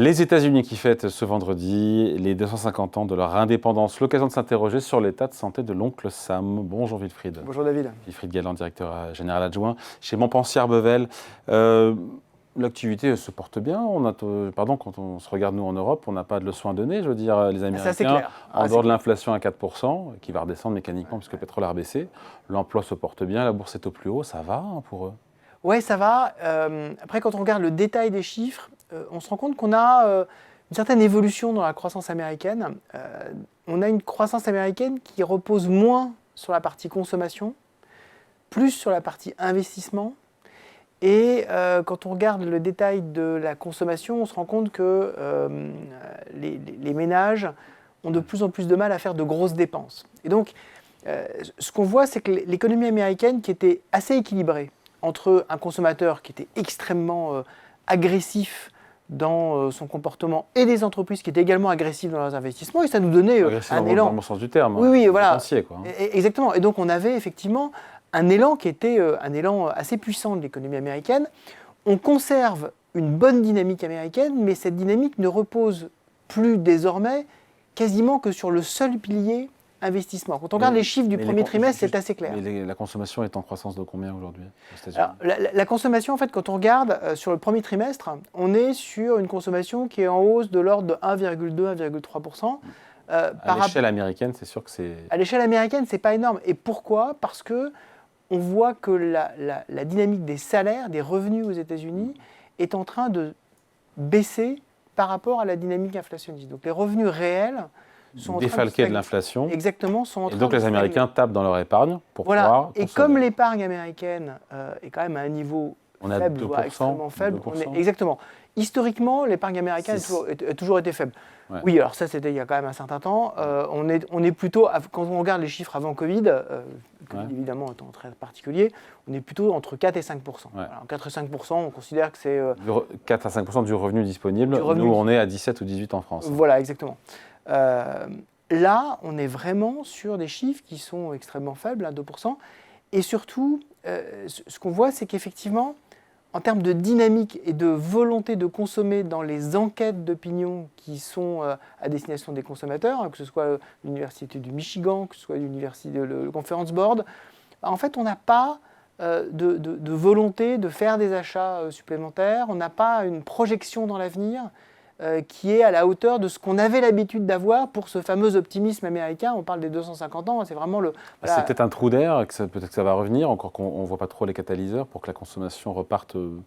Les États-Unis qui fêtent ce vendredi les 250 ans de leur indépendance. L'occasion de s'interroger sur l'état de santé de l'oncle Sam. Bonjour Wilfried. Bonjour David. Wilfried Galland, directeur général adjoint chez Montpensier-Bevel. L'activité se porte bien. Quand on se regarde nous en Europe, on n'a pas de leçon à donner. Je veux dire, les Américains, c'est clair. en dehors de l'inflation à 4%, qui va redescendre mécaniquement puisque le pétrole a rebaissé, l'emploi se porte bien, la bourse est au plus haut, ça va pour eux? Oui, ça va. Après, quand on regarde le détail des chiffres, on se rend compte qu'on a une certaine évolution dans la croissance américaine. On a une croissance américaine qui repose moins sur la partie consommation, plus sur la partie investissement. Et quand on regarde le détail de la consommation, on se rend compte que les ménages ont de plus en plus de mal à faire de grosses dépenses. Et donc, ce qu'on voit, c'est que l'économie américaine, qui était assez équilibrée, entre un consommateur qui était extrêmement agressif dans son comportement et des entreprises qui étaient également agressives dans leurs investissements, et ça nous donnait un élan. Dans le bon sens du terme. Oui, voilà. Quoi. Exactement. Et donc on avait effectivement un élan qui était un élan assez puissant de l'économie américaine. On conserve une bonne dynamique américaine, mais cette dynamique ne repose plus désormais quasiment que sur le seul pilier investissement. Quand on regarde les chiffres du premier trimestre, c'est assez clair. Mais la consommation est en croissance de combien aujourd'hui aux États-Unis? La consommation, en fait, quand on regarde sur le premier trimestre, on est sur une consommation qui est en hausse de l'ordre de 1,2-1,3%. À l'échelle américaine, c'est sûr que c'est... À l'échelle américaine, c'est pas énorme. Et pourquoi? Parce que on voit que la dynamique des salaires, des revenus aux États-Unis est en train de baisser par rapport à la dynamique inflationniste. Donc les revenus réels sont défalqués de l'inflation. Exactement. Et donc les Américains tapent dans leur épargne pour pouvoir consommer. Et comme l'épargne américaine est quand même à un niveau faible, voire extrêmement faible, exactement. Historiquement, l'épargne américaine a toujours été faible. Ouais. Oui, alors ça, c'était il y a quand même un certain temps. On est plutôt, quand on regarde les chiffres avant Covid, évidemment étant très particulier, on est plutôt entre 4 et 5%. Ouais. Alors, 4 et 5%, on considère que c'est... 4 à 5% du revenu disponible. Nous, on est à 17 ou 18 en France. Voilà, exactement. Là, on est vraiment sur des chiffres qui sont extrêmement faibles, 2%. Et surtout, ce qu'on voit, c'est qu'effectivement, en termes de dynamique et de volonté de consommer dans les enquêtes d'opinion qui sont à destination des consommateurs, que ce soit l'Université du Michigan, que ce soit le Conference Board, en fait, on n'a pas de volonté de faire des achats supplémentaires, on n'a pas une projection dans l'avenir qui est à la hauteur de ce qu'on avait l'habitude d'avoir pour ce fameux optimisme américain. On parle des 250 ans, c'est vraiment le... Voilà. C'est peut-être un trou d'air, peut-être que ça va revenir, encore qu'on ne voit pas trop les catalyseurs pour que la consommation reparte de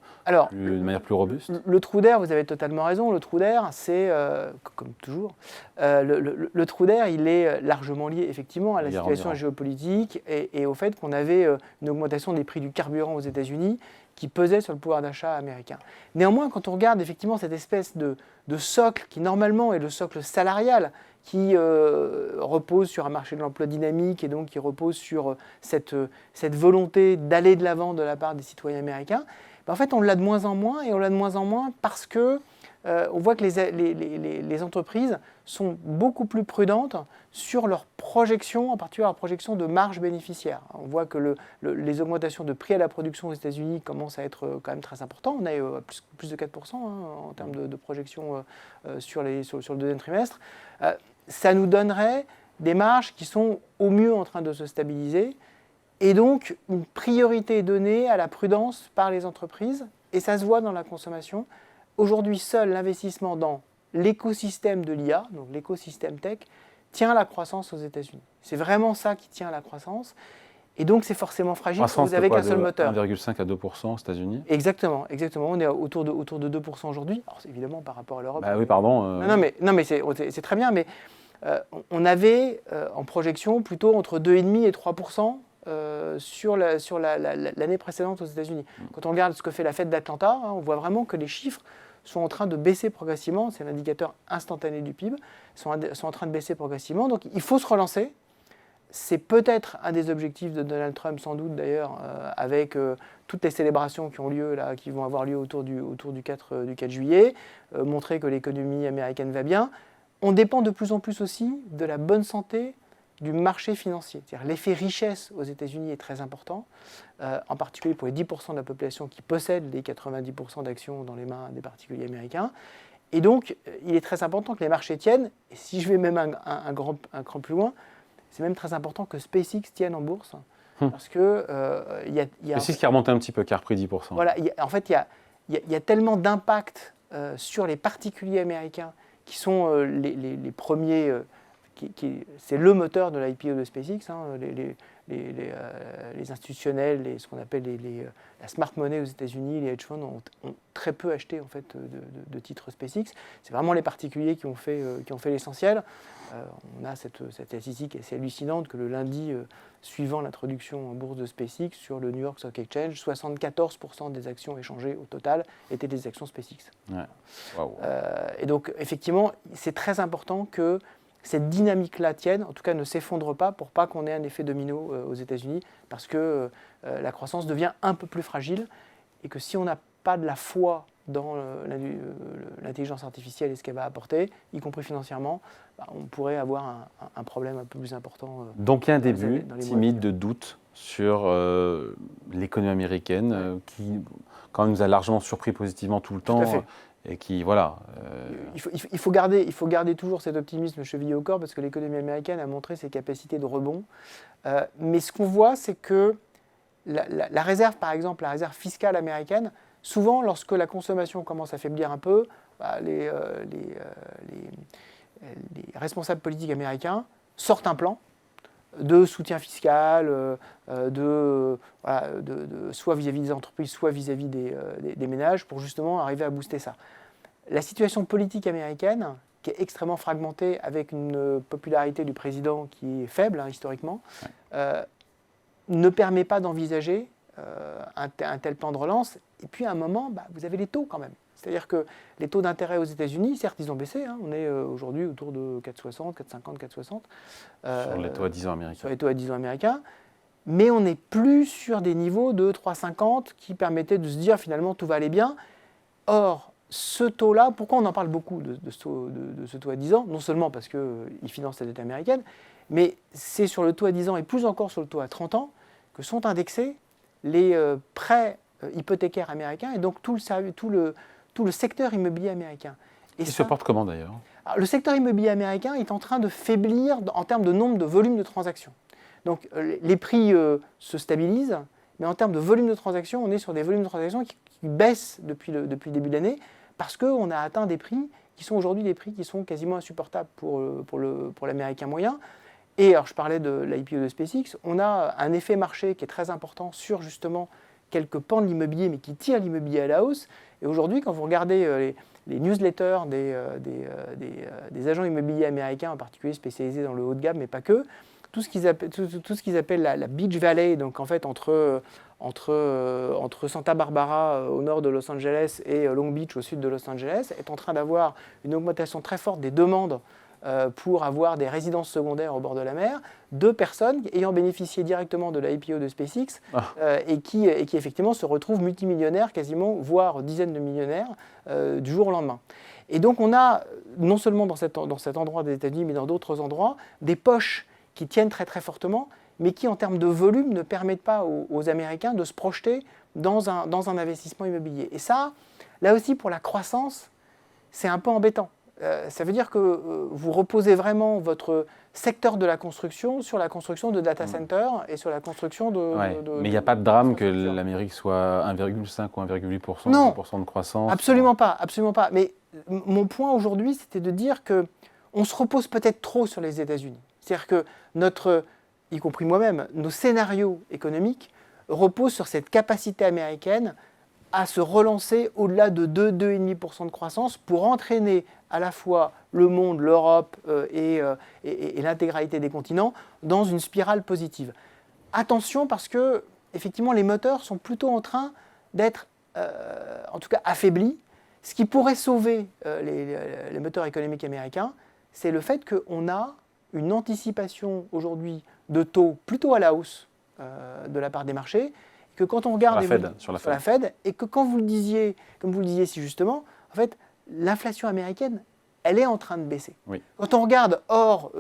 manière plus robuste. Le trou d'air, vous avez totalement raison, le trou d'air, c'est, comme toujours, le trou d'air, il est largement lié effectivement à la situation géopolitique et au fait qu'on avait une augmentation des prix du carburant aux États-Unis qui pesait sur le pouvoir d'achat américain. Néanmoins, quand on regarde effectivement cette espèce de socle qui normalement est le socle salarial, qui repose sur un marché de l'emploi dynamique et donc qui repose sur cette volonté d'aller de l'avant de la part des citoyens américains, en fait on l'a de moins en moins et on l'a de moins en moins parce que on voit que les entreprises sont beaucoup plus prudentes sur leur projection, en particulier leur projection de marge bénéficiaire. On voit que les augmentations de prix à la production aux États-Unis commencent à être quand même très importantes. On est à plus de 4% en termes de projection sur le deuxième trimestre. Ça nous donnerait des marges qui sont au mieux en train de se stabiliser et donc une priorité est donnée à la prudence par les entreprises et ça se voit dans la consommation. Aujourd'hui, seul l'investissement dans l'écosystème de l'IA, donc l'écosystème tech, tient la croissance aux États-Unis. C'est vraiment ça qui tient la croissance. Et donc, c'est forcément fragile quand vous n'avez qu'un seul moteur. 1,5 à 2% aux États-Unis. Exactement. On est autour de 2% aujourd'hui. Alors, évidemment, par rapport à l'Europe. Oui, pardon. Non, mais c'est très bien. Mais on avait en projection plutôt entre 2,5 et 3%. Sur l'année précédente aux États-Unis. Quand on regarde ce que fait la Fed d'Atlanta, on voit vraiment que les chiffres sont en train de baisser progressivement. C'est l'indicateur instantané du PIB. Sont en train de baisser progressivement. Donc il faut se relancer. C'est peut-être un des objectifs de Donald Trump, sans doute d'ailleurs, avec toutes les célébrations qui ont lieu là, qui vont avoir lieu autour du 4 juillet, montrer que l'économie américaine va bien. On dépend de plus en plus aussi de la bonne santé du marché financier. C'est-à-dire l'effet richesse aux États-Unis est très important, en particulier pour les 10% de la population qui possède les 90% d'actions dans les mains des particuliers américains. Et donc, il est très important que les marchés tiennent. Et si je vais même un cran plus loin, c'est même très important que SpaceX tienne en bourse. Parce que SpaceX qui a remonté un petit peu, qui a repris 10%. Voilà, en fait, il y a tellement d'impact sur les particuliers américains qui sont les premiers. C'est le moteur de l'IPO de SpaceX. Hein, les institutionnels, ce qu'on appelle la smart money aux États-Unis, les hedge funds ont très peu acheté en fait, de titres SpaceX. C'est vraiment les particuliers qui ont fait l'essentiel. On a cette statistique assez hallucinante que le lundi suivant l'introduction en bourse de SpaceX sur le New York Stock Exchange, 74% des actions échangées au total étaient des actions SpaceX. Ouais. Wow. Et donc effectivement, c'est très important que cette dynamique-là tienne, en tout cas ne s'effondre pas pour pas qu'on ait un effet domino aux États-Unis, parce que la croissance devient un peu plus fragile et que si on n'a pas de la foi dans l'intelligence artificielle et ce qu'elle va apporter, y compris financièrement, on pourrait avoir un problème un peu plus important. Donc il y a un début timide de doute sur l'économie américaine qui quand même nous a largement surpris positivement tout le temps. Tout à fait. Et qui, voilà. Il faut garder toujours cet optimisme chevillé au corps parce que l'économie américaine a montré ses capacités de rebond. Mais ce qu'on voit, c'est que la réserve, par exemple, la réserve fiscale américaine, souvent, lorsque la consommation commence à faiblir un peu, les responsables politiques américains sortent un plan de soutien fiscal, soit vis-à-vis des entreprises, soit vis-à-vis des ménages, pour justement arriver à booster ça. La situation politique américaine, qui est extrêmement fragmentée, avec une popularité du président qui est faible, historiquement, ne permet pas d'envisager un tel plan de relance. Et puis à un moment, vous avez les taux quand même. C'est-à-dire que les taux d'intérêt aux États-Unis, certes, ils ont baissé. Hein, on est aujourd'hui autour de 4,60, 4,50, 4,60. Sur les taux à 10 ans américains. Sur les taux à 10 ans américains. Mais on n'est plus sur des niveaux de 3,50 qui permettaient de se dire finalement tout va aller bien. Or, ce taux-là, pourquoi on en parle beaucoup de ce taux à 10 ans? Non seulement parce qu'il finance la dette américaine, mais c'est sur le taux à 10 ans et plus encore sur le taux à 30 ans que sont indexés les prêts hypothécaires américains et donc tout le secteur immobilier américain. Et il se porte comment d'ailleurs? Le secteur immobilier américain est en train de faiblir en termes de nombre de volumes de transactions. Donc les prix se stabilisent, mais en termes de volume de transactions, on est sur des volumes de transactions qui baissent depuis le début de l'année parce qu'on a atteint des prix qui sont aujourd'hui des prix qui sont quasiment insupportables pour l'américain moyen. Et alors je parlais de l'IPO de SpaceX, on a un effet marché qui est très important sur justement quelques pans de l'immobilier, mais qui tirent l'immobilier à la hausse. Et aujourd'hui, quand vous regardez les newsletters des agents immobiliers américains, en particulier spécialisés dans le haut de gamme, mais pas que, tout ce qu'ils appellent la Beach Valley, donc en fait entre Santa Barbara au nord de Los Angeles et Long Beach au sud de Los Angeles, est en train d'avoir une augmentation très forte des demandes pour avoir des résidences secondaires au bord de la mer, de personnes ayant bénéficié directement de la IPO de SpaceX et qui effectivement se retrouvent multimillionnaires quasiment, voire dizaines de millionnaires du jour au lendemain. Et donc on a, non seulement dans cet endroit des États-Unis, mais dans d'autres endroits, des poches qui tiennent très très fortement, mais qui en termes de volume ne permettent pas aux Américains de se projeter dans un investissement immobilier. Et ça, là aussi pour la croissance, c'est un peu embêtant. Ça veut dire que vous reposez vraiment votre secteur de la construction sur la construction de data centers et sur la construction de... mais il n'y a pas de drame que l'Amérique soit 1,5 ou 1,8% de croissance. Absolument pas, absolument pas. Mais mon point aujourd'hui, c'était de dire qu'on se repose peut-être trop sur les États-Unis. C'est-à-dire que y compris moi-même, nos scénarios économiques reposent sur cette capacité américaine à se relancer au-delà de 2,5% de croissance pour entraîner à la fois le monde, l'Europe et l'intégralité des continents dans une spirale positive. Attention parce que, effectivement, les moteurs sont plutôt en train d'être, en tout cas, affaiblis. Ce qui pourrait sauver les moteurs économiques américains, c'est le fait qu'on a une anticipation aujourd'hui de taux plutôt à la hausse de la part des marchés, que quand on regarde sur la Fed, et que quand vous le disiez, comme vous le disiez si justement, en fait, l'inflation américaine elle est en train de baisser. Oui. Quand on regarde hors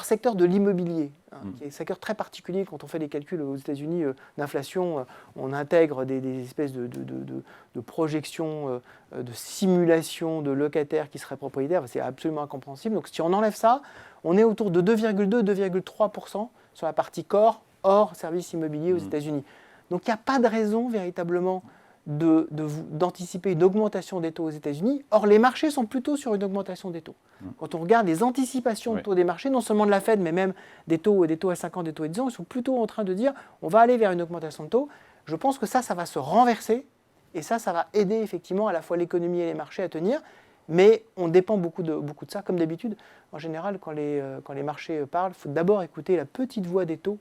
secteur de l'immobilier, qui est un secteur très particulier, quand on fait des calculs aux États-Unis d'inflation, on intègre des espèces de projections, de simulations de locataires qui seraient propriétaires, c'est absolument incompréhensible. Donc si on enlève ça, on est autour de 2,2-2,3% sur la partie corps, hors services immobiliers aux États-Unis. Donc il n'y a pas de raison véritablement d'anticiper une augmentation des taux aux États-Unis. Or, les marchés sont plutôt sur une augmentation des taux. Quand on regarde les anticipations de taux des marchés, non seulement de la Fed, mais même des taux à 5 ans, des taux à 10 ans, ils sont plutôt en train de dire on va aller vers une augmentation de taux. Je pense que ça va se renverser et ça va aider effectivement à la fois l'économie et les marchés à tenir. Mais on dépend beaucoup de ça. Comme d'habitude, en général, quand les marchés parlent, il faut d'abord écouter la petite voix des taux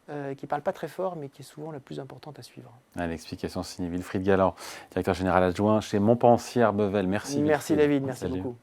qui ne parle pas très fort, mais qui est souvent la plus importante à suivre. L'explication signée Wilfried Galland, directeur général adjoint chez Montpensier Arbevel. Merci. Merci David, merci beaucoup.